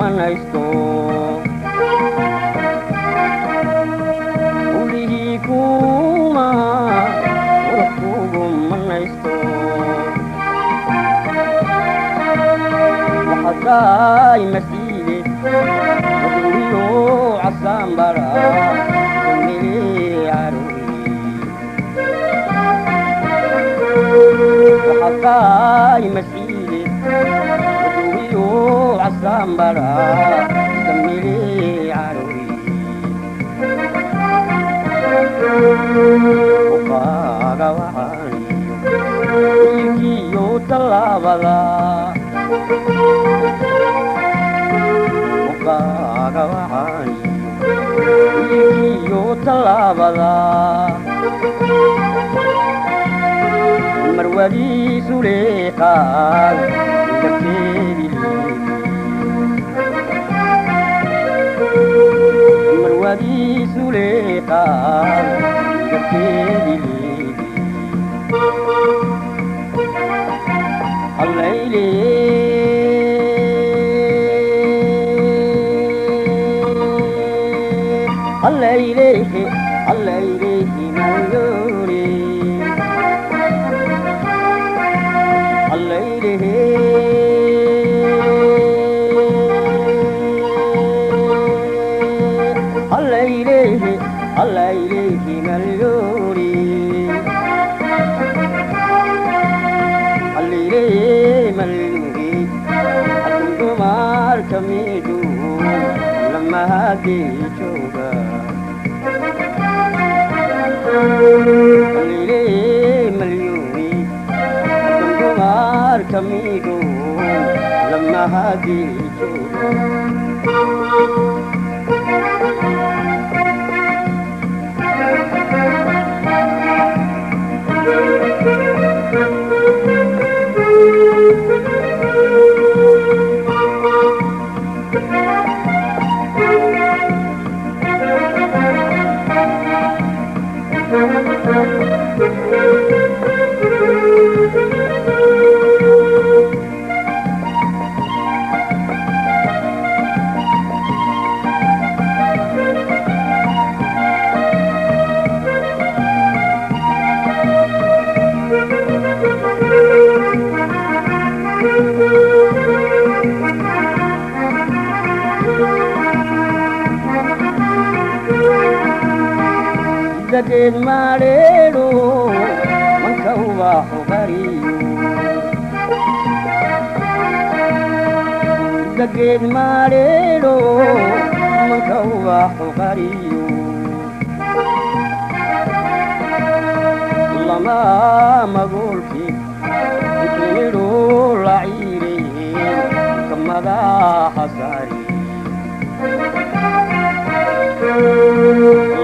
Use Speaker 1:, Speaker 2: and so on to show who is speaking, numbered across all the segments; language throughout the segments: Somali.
Speaker 1: manaysto ulihii kuma urkugu manaysto waxaday masiide waduriyo casambara waxaday masiide waduriyo casambara kamili carowi uqaaga waxaaniyo ilkiyo tallaabada uqaaga waxaaniyo ilkiyo tallaabada marwadiisu leeqaad gabteedi marwadiisu leeqaad gabteedi allayli allayli allayli maluri allayli allayli allayli maluri allayli maluri atumar kamidu lama hadi choga allayli maluri atumar kamidu lama hadi choga daged mareero manka ubaxu qariyo daged mareero manka ubaxu qariyo lama magulki ikiro laciire kamada hasari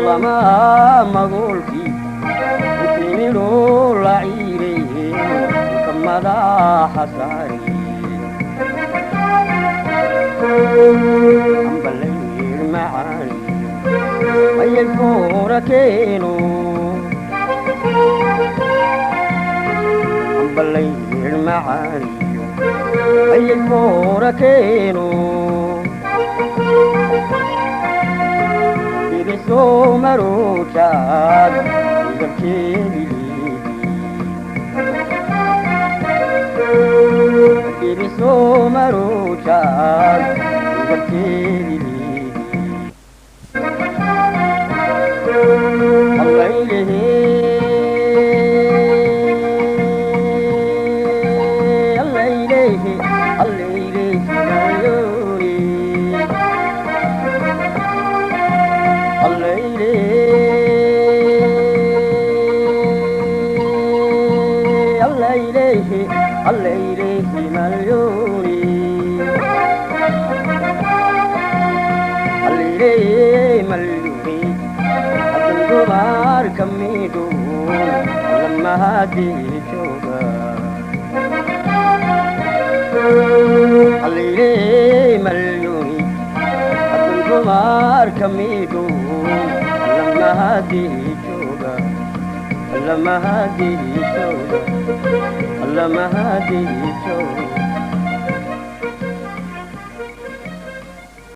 Speaker 1: lama magulki ikiro laciire kamada hasari ambalayr macaani ayalkoora keeno ambalayr macaaniyo ayalkoora keeno ibiso marujaad gabkeedi ibiso marujaad gabkeedi allayli allayli allayli maluri allayli allayli allayli maluri allayli maluri atumar kamidu lama hadi choga allayli maluri atumar kamidu lama hadi choga lama hadi choga lama hadi choga